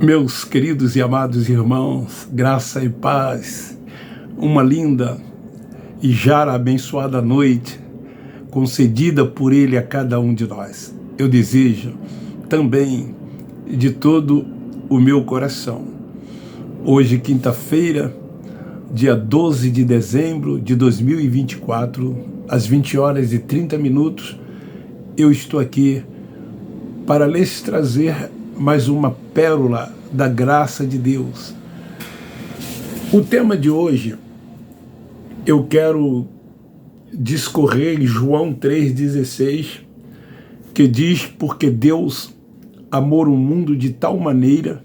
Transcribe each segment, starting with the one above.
Meus queridos e amados irmãos, graça e paz, uma linda e já abençoada noite concedida por Ele a cada um de nós. Eu desejo também de todo o meu coração. Hoje, quinta-feira, dia 12 de dezembro de 2024, às 20 horas e 30 minutos, eu estou aqui para lhes trazer mais uma pérola da graça de Deus. O tema de hoje, eu quero discorrer em João 3,16, que diz: porque Deus amou o mundo de tal maneira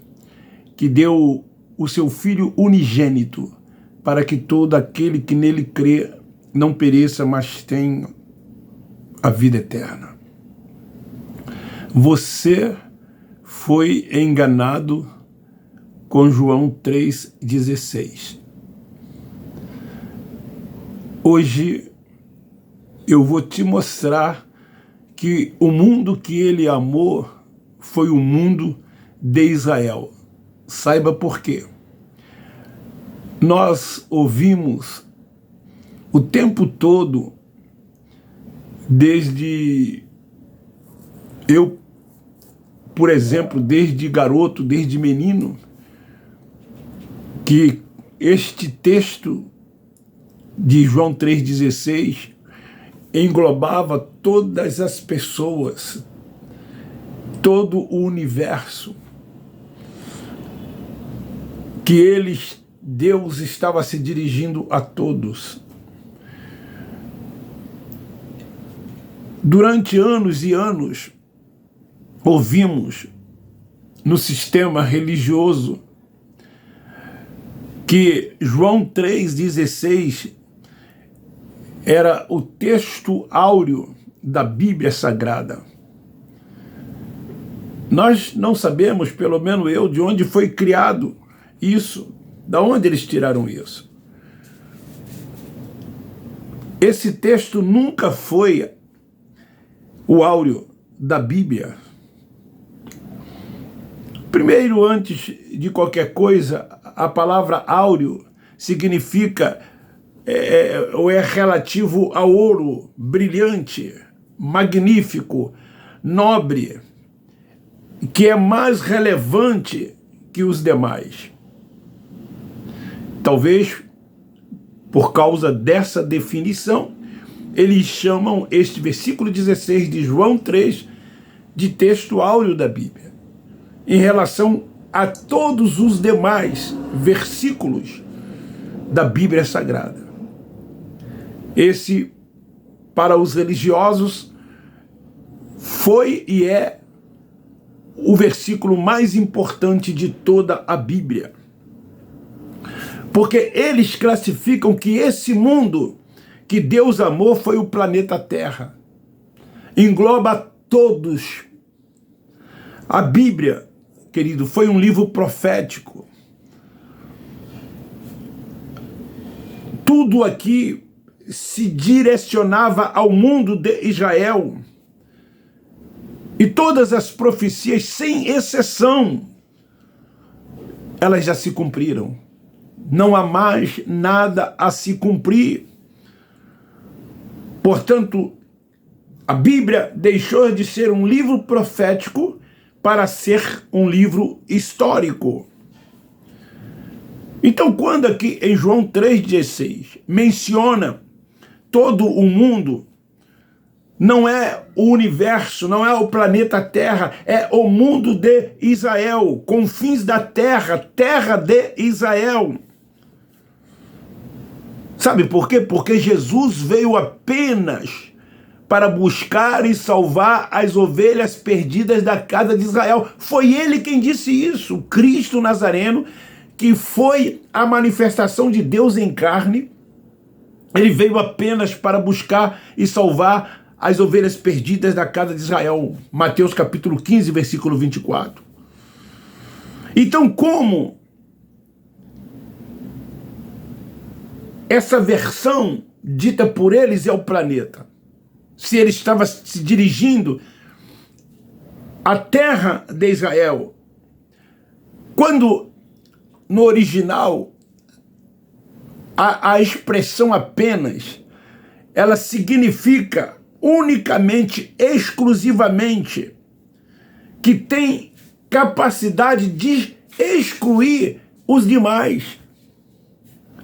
que deu o seu Filho unigênito, para que todo aquele que nele crê não pereça, mas tenha a vida eterna. Você foi enganado com João 3,16. Hoje eu vou te mostrar que o mundo que ele amou foi o mundo de Israel. Saiba por quê. Nós ouvimos o tempo todo, desde eu, por exemplo, desde garoto, desde menino, que este texto de João 3,16 englobava todas as pessoas, todo o universo, que Deus estava se dirigindo a todos. Durante anos e anos, ouvimos no sistema religioso que João 3,16 era o texto áureo da Bíblia Sagrada. Nós não sabemos, pelo menos eu, de onde foi criado isso, de onde eles tiraram isso. Esse texto nunca foi o áureo da Bíblia. Primeiro, antes de qualquer coisa, a palavra áureo significa ou é relativo ao ouro brilhante, magnífico, nobre, que é mais relevante que os demais. Talvez por causa dessa definição, eles chamam este versículo 16 de João 3 de texto áureo da Bíblia, em relação a todos os demais versículos da Bíblia Sagrada. Esse, para os religiosos, foi e é o versículo mais importante de toda a Bíblia. Porque eles classificam que esse mundo que Deus amou foi o planeta Terra. Engloba todos. A Bíblia, querido, foi um livro profético. Tudo aqui se direcionava ao mundo de Israel. E todas as profecias, sem exceção, elas já se cumpriram. Não há mais nada a se cumprir. Portanto, a Bíblia deixou de ser um livro profético para ser um livro histórico. Então, quando aqui em João 3,16 menciona todo o mundo, não é o universo, não é o planeta Terra, é o mundo de Israel, confins da terra, terra de Israel. Sabe por quê? Porque Jesus veio apenas para buscar e salvar as ovelhas perdidas da casa de Israel. Foi ele quem disse isso, Cristo Nazareno, que foi a manifestação de Deus em carne. Ele veio apenas para buscar e salvar as ovelhas perdidas da casa de Israel. Mateus capítulo 15, versículo 24. Então, como essa versão dita por eles é o planeta? Se ele estava se dirigindo à terra de Israel, Quando no original a expressão apenas, ela significa unicamente, exclusivamente, que tem capacidade de excluir os demais.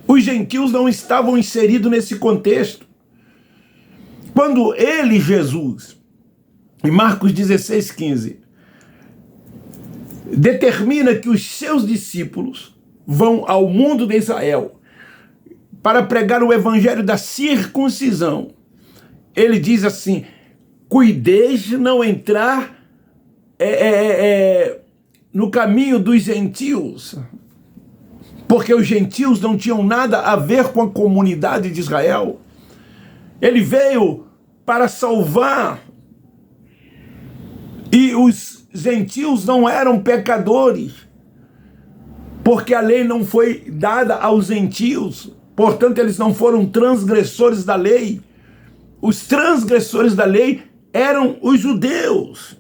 Os gentios não estavam inseridos nesse contexto. Quando ele, Jesus, em Marcos 16:15, determina que os seus discípulos vão ao mundo de Israel para pregar o evangelho da circuncisão, ele diz assim: cuideis de não entrar no caminho dos gentios, porque os gentios não tinham nada a ver com a comunidade de Israel. Ele veio para salvar, e os gentios não eram pecadores, porque a lei não foi dada aos gentios, portanto eles não foram transgressores da lei. Os transgressores da lei eram os judeus.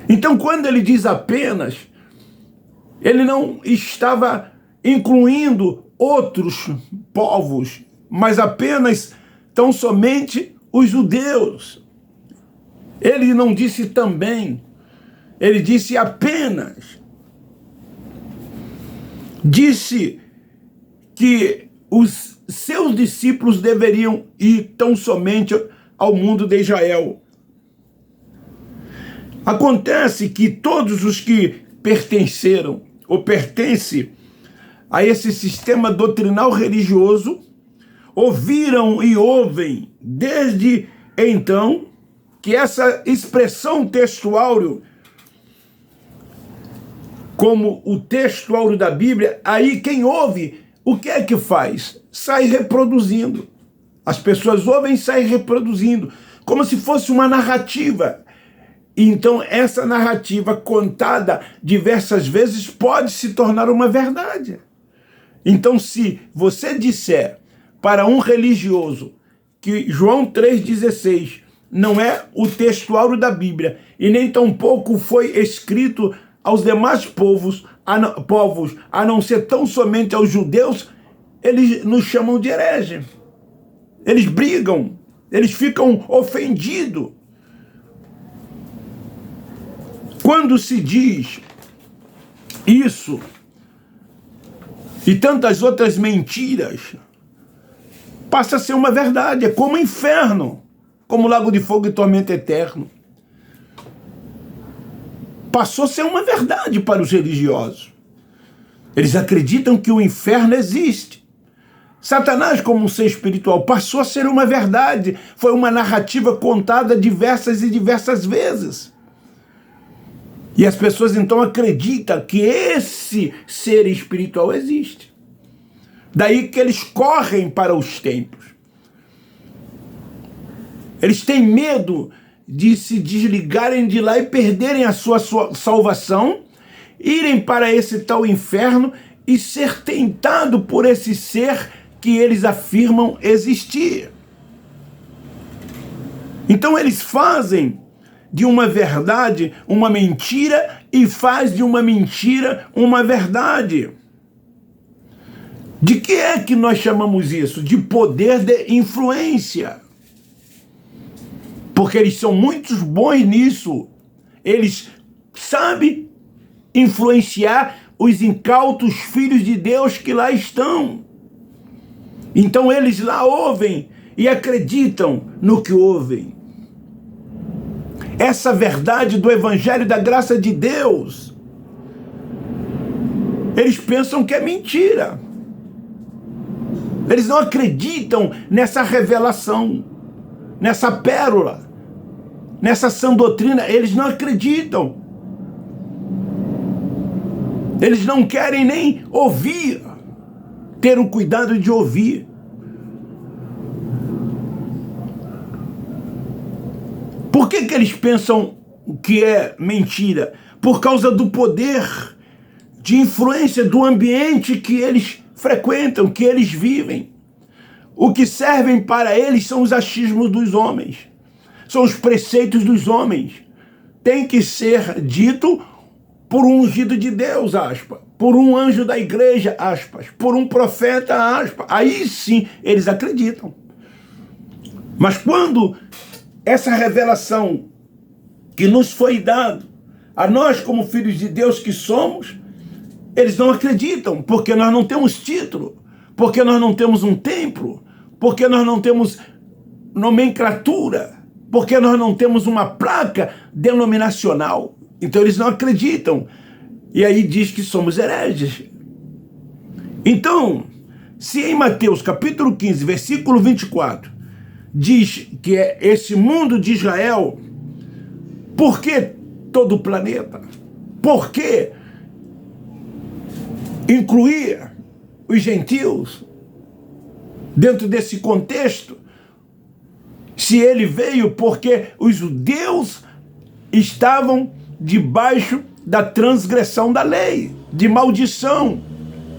Então, quando ele diz apenas, ele não estava incluindo outros povos, mas apenas, tão somente os judeus. Ele não disse também, ele disse apenas. Disse que os seus discípulos deveriam ir tão somente ao mundo de Israel. Acontece que todos os que pertenceram ou pertencem a esse sistema doutrinal religioso ouviram e ouvem desde então que essa expressão textual, como o texto áureo da Bíblia, aí quem ouve, o que é que faz? Sai reproduzindo. As pessoas ouvem e saem reproduzindo, como se fosse uma narrativa. Então essa narrativa contada diversas vezes pode se tornar uma verdade. Então se você disser para um religioso que João 3,16 não é o texto áureo da Bíblia e nem tampouco foi escrito aos demais povos, a não ser tão somente aos judeus, eles nos chamam de herege. Eles brigam, eles ficam ofendidos. Quando se diz isso e tantas outras mentiras, passa a ser uma verdade. É como o inferno, como lago de fogo e tormento eterno. Passou a ser uma verdade para os religiosos. Eles acreditam que o inferno existe. Satanás, como um ser espiritual, passou a ser uma verdade. Foi uma narrativa contada diversas e diversas vezes. E as pessoas então acreditam que esse ser espiritual existe. Daí que eles correm para os templos. Eles têm medo de se desligarem de lá e perderem a sua salvação, irem para esse tal inferno e ser tentado por esse ser que eles afirmam existir. Então eles fazem de uma verdade uma mentira e faz de uma mentira uma verdade. De que é que nós chamamos isso? De poder de influência. Porque eles são muito bons nisso. Eles sabem influenciar os incautos filhos de Deus que lá estão. Então eles lá ouvem e acreditam no que ouvem. Essa verdade do evangelho da graça de Deus, eles pensam que é mentira. Eles não acreditam nessa revelação, nessa pérola, nessa sã doutrina. Eles não acreditam. Eles não querem nem ouvir, ter o cuidado de ouvir. Por que eles pensam que é mentira? Por causa do poder de influência do ambiente que eles frequentam, que eles vivem. O que servem para eles são os achismos dos homens, são os preceitos dos homens. Tem que ser dito por um ungido de Deus, aspas, por um anjo da igreja, aspas, por um profeta, aspas. Aí sim eles acreditam. Mas quando essa revelação que nos foi dada, a nós como filhos de Deus que somos, eles não acreditam, porque nós não temos título, porque nós não temos um templo, porque nós não temos nomenclatura, porque nós não temos uma placa denominacional. Então eles não acreditam. E aí diz que somos hereges. Então, se em Mateus capítulo 15, versículo 24, diz que é esse mundo de Israel, por que todo o planeta? Por que incluir os gentios dentro desse contexto? Se ele veio porque os judeus estavam debaixo da transgressão da lei, de maldição,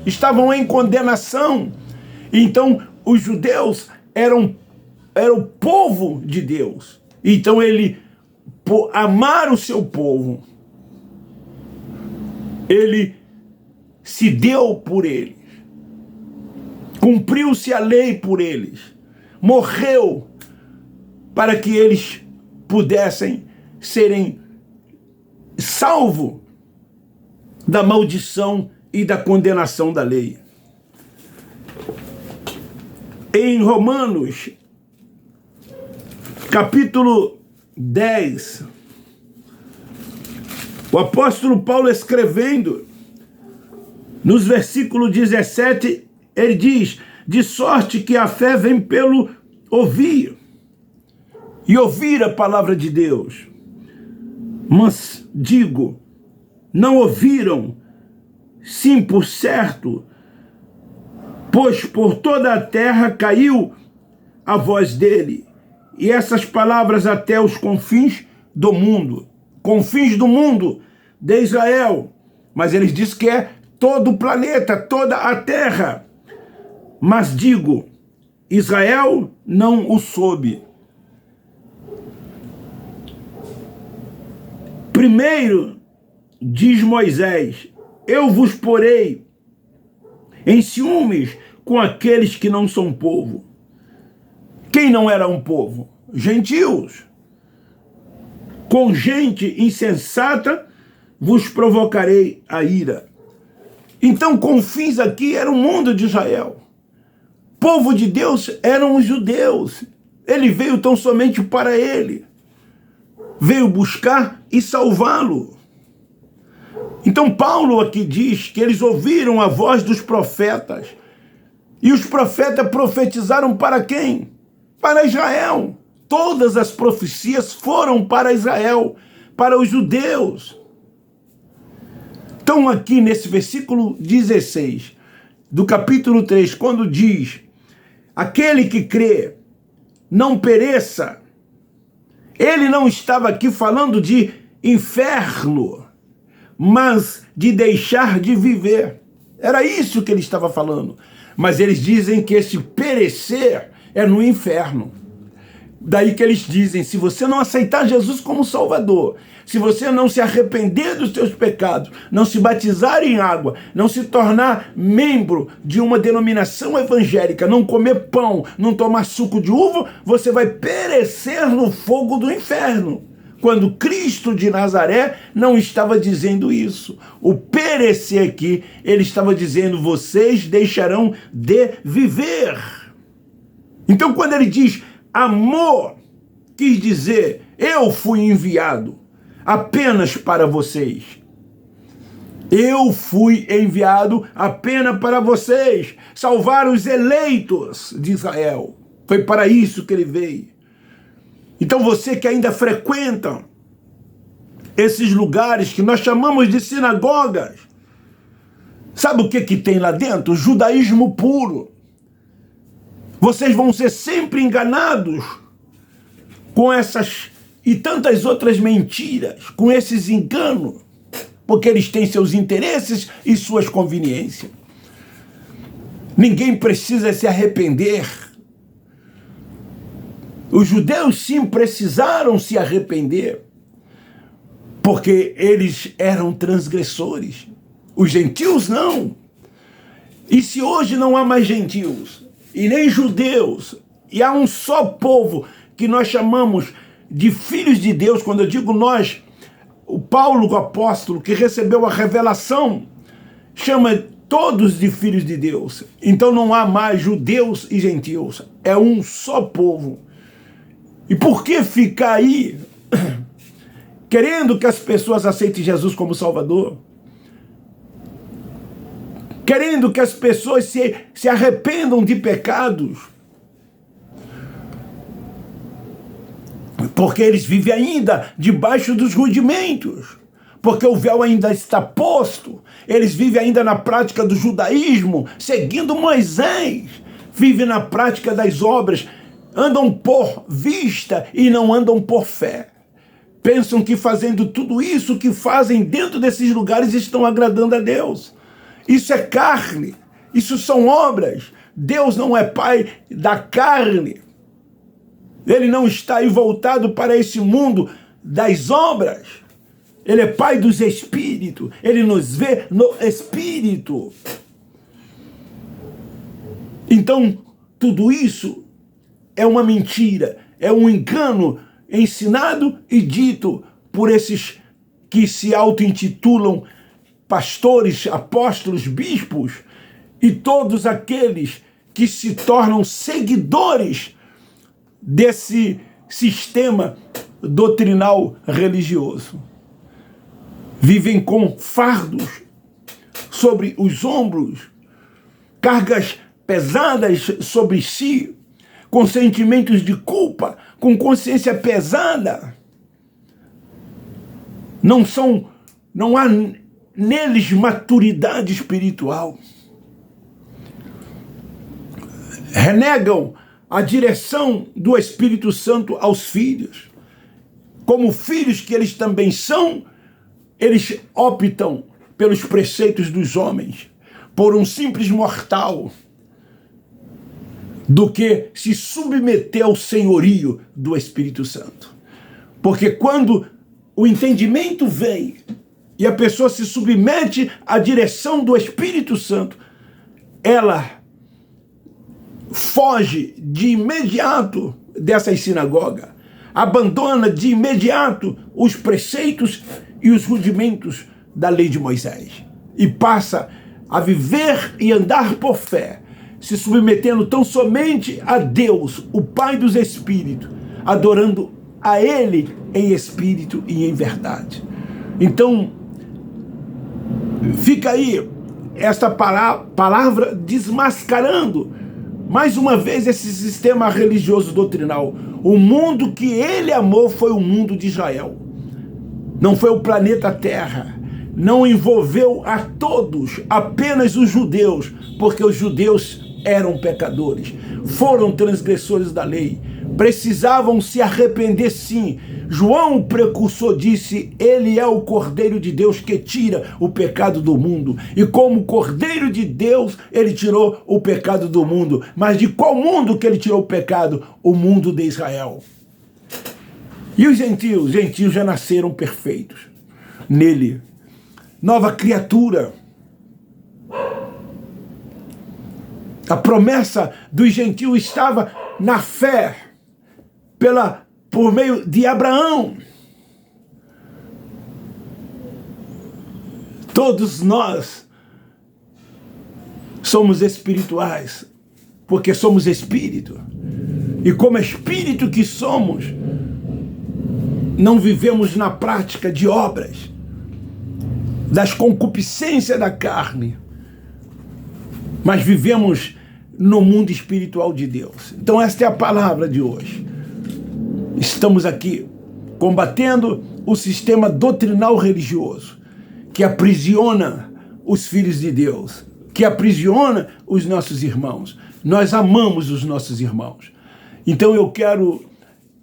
estavam em condenação. Então os judeus eram o povo de Deus. Então ele, por amar o seu povo, ele se deu por eles, cumpriu-se a lei por eles, morreu para que eles pudessem serem salvos da maldição e da condenação da lei. Em Romanos, capítulo 10, o apóstolo Paulo escrevendo, nos versículos 17, ele diz: de sorte que a fé vem pelo ouvir, e ouvir a palavra de Deus. Mas digo, não ouviram, sim, por certo, pois por toda a terra caiu a voz dele, e essas palavras até os confins do mundo de Israel. Mas eles dizem que é todo o planeta, toda a terra. Mas digo, Israel não o soube. Primeiro, diz Moisés, eu vos porei em ciúmes com aqueles que não são povo. Quem não era um povo? Gentios. Com gente insensata vos provocarei a ira. Então, confins aqui era o mundo de Israel. Povo de Deus eram os judeus. Ele veio tão somente para ele. Veio buscar e salvá-lo. Então Paulo aqui diz que eles ouviram a voz dos profetas. E os profetas profetizaram para quem? Para Israel. Todas as profecias foram para Israel, para os judeus. Então aqui nesse versículo 16 do capítulo 3, quando diz, aquele que crê não pereça, ele não estava aqui falando de inferno, mas de deixar de viver. Era isso que ele estava falando. Mas eles dizem que esse perecer é no inferno. Daí que eles dizem, se você não aceitar Jesus como Salvador, se você não se arrepender dos seus pecados, não se batizar em água, não se tornar membro de uma denominação evangélica, não comer pão, não tomar suco de uva, você vai perecer no fogo do inferno. Quando Cristo de Nazaré não estava dizendo isso. O perecer aqui, ele estava dizendo, vocês deixarão de viver. Então quando ele diz amor, quis dizer, eu fui enviado apenas para vocês. Eu fui enviado apenas para vocês, salvar os eleitos de Israel. Foi para isso que ele veio. Então você que ainda frequenta esses lugares que nós chamamos de sinagogas, sabe o que tem lá dentro? O judaísmo puro. Vocês vão ser sempre enganados com essas e tantas outras mentiras, com esses enganos, porque eles têm seus interesses e suas conveniências. Ninguém precisa se arrepender. Os judeus sim precisaram se arrepender, porque eles eram transgressores. Os gentios não. E se hoje não há mais gentios, e nem judeus, e há um só povo que nós chamamos de filhos de Deus, quando eu digo nós, o Paulo, o apóstolo, que recebeu a revelação, chama todos de filhos de Deus. Então não há mais judeus e gentios, é um só povo. E por que ficar aí querendo que as pessoas aceitem Jesus como Salvador? Querendo que as pessoas se arrependam de pecados? Porque eles vivem ainda debaixo dos rudimentos. Porque o véu ainda está posto. Eles vivem ainda na prática do judaísmo, seguindo Moisés. Vivem na prática das obras. Andam por vista e não andam por fé. Pensam que fazendo tudo isso que fazem dentro desses lugares estão agradando a Deus. Isso é carne, isso são obras. Deus não é pai da carne. Ele não está aí voltado para esse mundo das obras. Ele é pai dos espíritos. Ele nos vê no espírito. Então, tudo isso é uma mentira, é um engano ensinado e dito por esses que se auto-intitulam pastores, apóstolos, bispos e todos aqueles que se tornam seguidores desse sistema doutrinal religioso. Vivem com fardos sobre os ombros, cargas pesadas sobre si, com sentimentos de culpa, com consciência pesada. Não há neles maturidade espiritual. Renegam a direção do Espírito Santo aos filhos. Como filhos que eles também são, eles optam pelos preceitos dos homens, por um simples mortal, do que se submeter ao senhorio do Espírito Santo. Porque quando o entendimento vem e a pessoa se submete à direção do Espírito Santo, ela foge de imediato dessas sinagogas, abandona de imediato os preceitos e os rudimentos da lei de Moisés e passa a viver e andar por fé, se submetendo tão somente a Deus, o Pai dos Espíritos, adorando a Ele em espírito e em verdade. Então, fica aí esta palavra desmascarando mais uma vez esse sistema religioso doutrinal. O mundo que ele amou foi o mundo de Israel. Não foi o planeta Terra. Não envolveu a todos, apenas os judeus, porque os judeus eram pecadores, foram transgressores da lei, precisavam se arrepender sim. João, o precursor, disse: ele é o Cordeiro de Deus que tira o pecado do mundo. E como Cordeiro de Deus, ele tirou o pecado do mundo. Mas de qual mundo que ele tirou o pecado? O mundo de Israel. E os gentios? Os gentios já nasceram perfeitos nele. Nova criatura. A promessa dos gentios estava na fé, por meio de Abraão. Todos nós somos espirituais, porque somos espírito. E como espírito que somos, não vivemos na prática de obras, das concupiscências da carne, mas vivemos no mundo espiritual de Deus. Então esta é a palavra de hoje. Estamos aqui combatendo o sistema doutrinal religioso que aprisiona os filhos de Deus, que aprisiona os nossos irmãos. Nós amamos os nossos irmãos. Então eu quero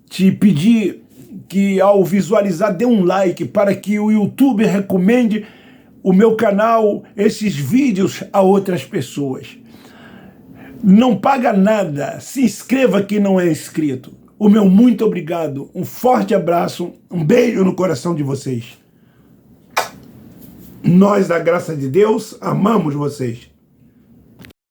te pedir que ao visualizar dê um like para que o YouTube recomende o meu canal, esses vídeos a outras pessoas. Não paga nada, se inscreva quem não é inscrito. O meu muito obrigado, um forte abraço, um beijo no coração de vocês. Nós, da graça de Deus, amamos vocês.